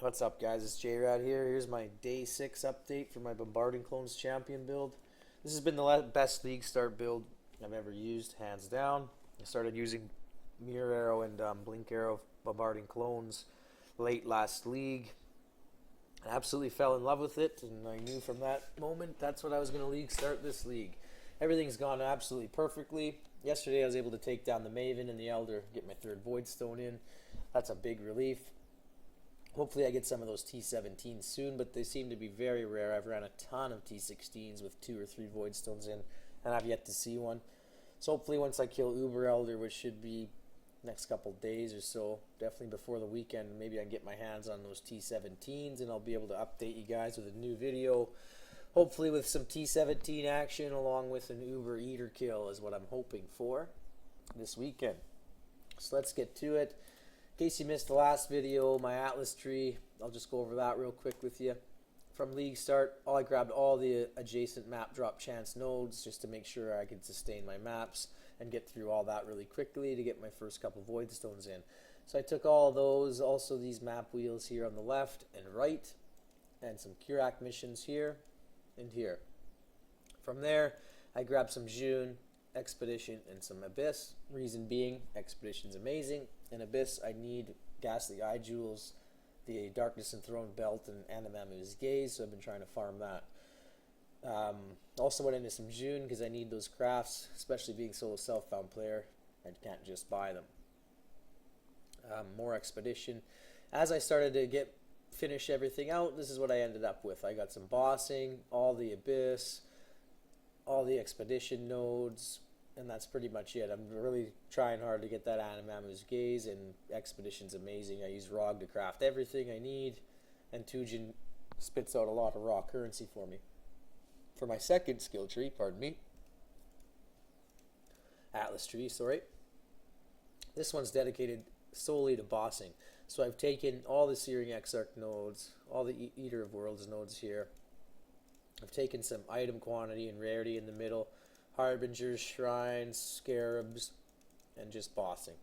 What's up, guys? It's J-Rad here. Here's my day 6 update for my Bombarding Clones champion build. This has been the best league start build I've ever used, hands down. I started using Mirror Arrow and Blink Arrow Bombarding Clones late last league. I absolutely fell in love with it, and I knew from that moment that's what I was going to league start this league. Everything's gone absolutely perfectly. Yesterday I was able to take down the Maven and the Elder, get my third Void Stone in. That's a big relief. Hopefully I get some of those T17s soon, but they seem to be very rare. I've ran a ton of T16s with 2 or 3 Void Stones in, and I've yet to see one. So hopefully once I kill Uber Elder, which should be next couple days or so, definitely before the weekend, maybe I can get my hands on those T17s, and I'll be able to update you guys with a new video. Hopefully with some T17 action along with an Uber Eater kill is what I'm hoping for this weekend. So let's get to it. In case you missed the last video, my Atlas tree, I'll just go over that real quick with you. From league start, I grabbed all the adjacent map drop chance nodes just to make sure I could sustain my maps and get through all that really quickly to get my first couple Void Stones in. So I took all those, also these map wheels here on the left and right, and some Curak missions here and here. From there, I grabbed some June, Expedition, and some Abyss. Reason being, Expedition's amazing. In Abyss, I need Ghastly Eye Jewels, the Darkness Enthroned Belt, and Animamu's Gaze, so I've been trying to farm that. Also went into some June because I need those crafts, especially being solo self-found player. I can't just buy them. More Expedition. As I started to finish everything out, this is what I ended up with. I got some bossing, all the Abyss, all the Expedition nodes, and that's pretty much it. I'm really trying hard to get that Animamu's Gaze, and Expedition's amazing. I use ROG to craft everything I need, and Tujin spits out a lot of raw currency for me. For my second skill tree, Atlas tree, sorry. This one's dedicated solely to bossing. So I've taken all the Searing Exarch nodes, all the Eater of Worlds nodes here. I've taken some item quantity and rarity in the middle, Harbingers, Shrines, Scarabs, and just bossing.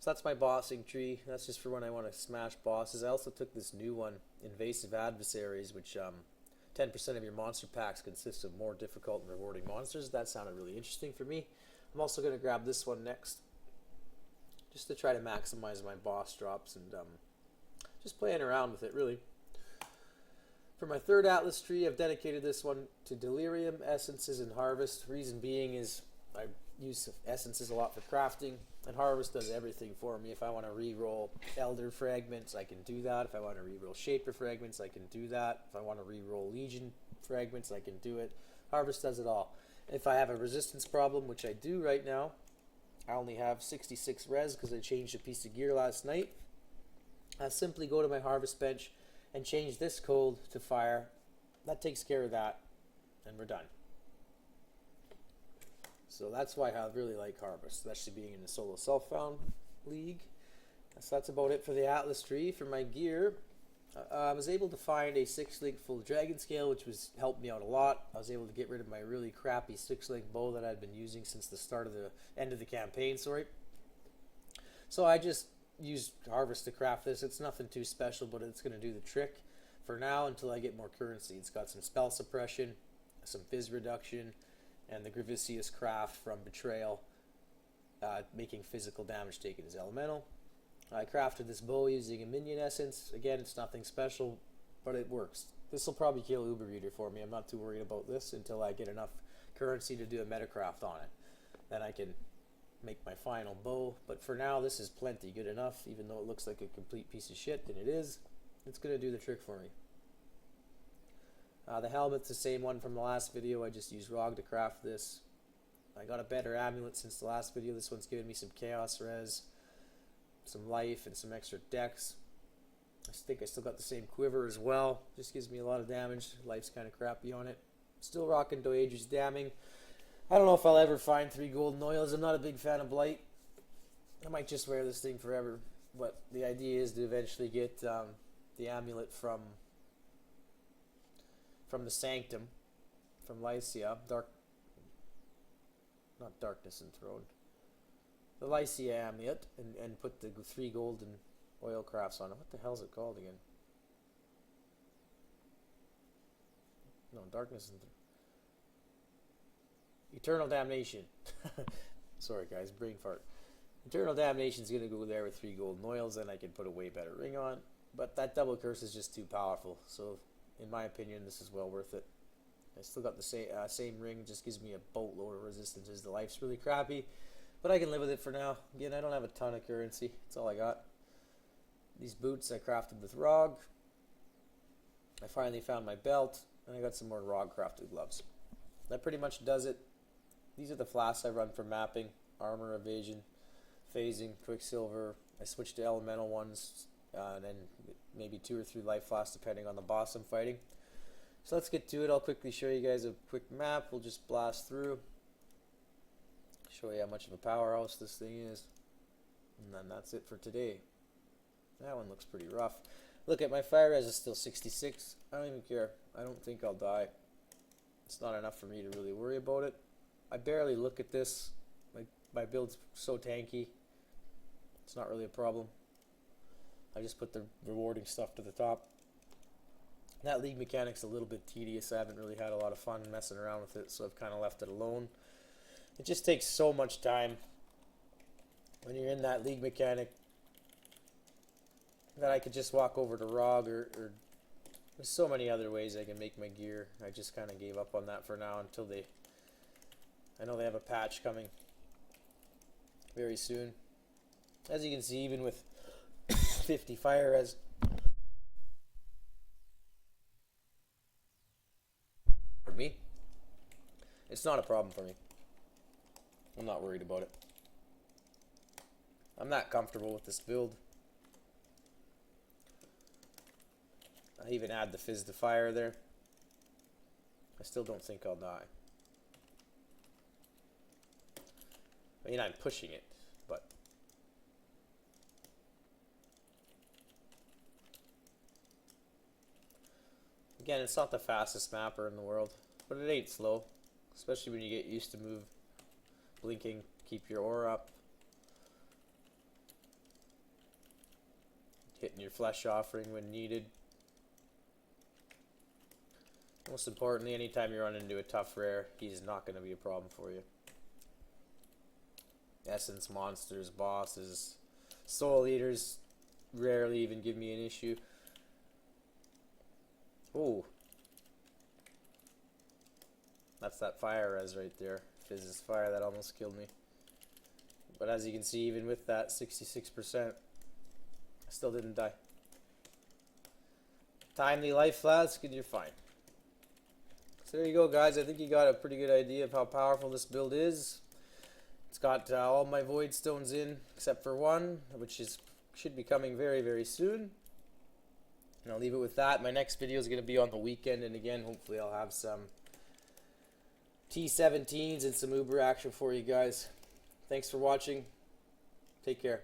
So that's my bossing tree. That's just for when I want to smash bosses. I also took this new one, Invasive Adversaries, which 10% of your monster packs consist of more difficult and rewarding monsters. That sounded really interesting for me. I'm also going to grab this one next, just to try to maximize my boss drops and just playing around with it, really. For my third Atlas tree, I've dedicated this one to Delirium, Essences, and Harvest. Reason being is I use Essences a lot for crafting, and Harvest does everything for me. If I want to re-roll Elder Fragments, I can do that. If I want to re-roll Shaper Fragments, I can do that. If I want to re-roll Legion Fragments, I can do it. Harvest does it all. If I have a resistance problem, which I do right now, I only have 66 res because I changed a piece of gear last night. I simply go to my Harvest bench and change this code to fire. That takes care of that, and we're done. So that's why I really like Harvest, especially being in the solo self-found league. So that's about it for the Atlas tree. For my gear, I was able to find a 6-link full dragon scale, which helped me out a lot. I was able to get rid of my really crappy 6-link bow that I'd been using since the end of the campaign, sorry. So I just used Harvest to craft this. It's nothing too special, but it's going to do the trick for now until I get more currency. It's got some spell suppression, some fizz reduction, and the Gravicious craft from Betrayal, making physical damage taken as elemental. I crafted this bow using a minion essence. Again, it's nothing special, but it works. This will probably kill Uber Eater for me. I'm not too worried about this until I get enough currency to do a metacraft on it. Then I can make my final bow, but for now this is plenty good enough. Even though it looks like a complete piece of shit, and it is, it's going to do the trick for me. The helmet's the same one from the last video. I just used ROG to craft this. I got a better amulet since the last video. This one's giving me some chaos res, some life, and some extra dex. I think I still got the same quiver as well. Just gives me a lot of damage. Life's kind of crappy on it. Still rocking Doage's Damning. I don't know if I'll ever find 3 golden oils. I'm not a big fan of Blight. I might just wear this thing forever. But the idea is to eventually get the amulet from the Sanctum, from Lycia. Not Darkness Enthroned. The Lycia amulet, and put the 3 golden oil crafts on it. What the hell is it called again? darkness and eternal damnation. Sorry guys, brain fart. Eternal damnation is going to go there with 3 golden oils, and I can put a way better ring on. But that double curse is just too powerful. So in my opinion, this is well worth it. I still got the same ring. It just gives me a boatload of resistances. The life's really crappy, but I can live with it for now. Again, I don't have a ton of currency. That's all I got. These boots I crafted with Rog. I finally found my belt, and I got some more Rog crafted gloves. That pretty much does it. These are the flasks I run for mapping, armor, evasion, phasing, quicksilver. I switched to elemental ones, and then maybe 2 or 3 life flasks depending on the boss I'm fighting. So let's get to it. I'll quickly show you guys a quick map. We'll just blast through. Show you how much of a powerhouse this thing is. And then that's it for today. That one looks pretty rough. Look at my fire res is still 66. I don't even care. I don't think I'll die. It's not enough for me to really worry about it. I barely look at this. My build's so tanky. It's not really a problem. I just put the rewarding stuff to the top. That league mechanic's a little bit tedious. I haven't really had a lot of fun messing around with it, so I've kind of left it alone. It just takes so much time when you're in that league mechanic that I could just walk over to Rog, or there's so many other ways I can make my gear. I just kind of gave up on that for now until I know they have a patch coming very soon. As you can see, even with 50 fire res, for me, it's not a problem for me. I'm not worried about it. I'm not comfortable with this build. I even add the fizz to fire there. I still don't think I'll die. I mean, I'm pushing it, but again, it's not the fastest mapper in the world, but it ain't slow, especially when you get used to blinking, keep your aura up, hitting your flesh offering when needed. Most importantly, anytime you run into a tough rare, he's not going to be a problem for you. Essence monsters, bosses, soul eaters rarely even give me an issue. Oh, that's that fire res right there. Fizz's fire, that almost killed me. But as you can see, even with that 66%, I still didn't die. Timely life flask and you're fine. So there you go, guys. I think you got a pretty good idea of how powerful this build is. It's got all my void stones in except for one, which should be coming very, very soon. And I'll leave it with that. My next video is going to be on the weekend, and again, hopefully I'll have some T17s and some Uber action for you guys. Thanks for watching. Take care.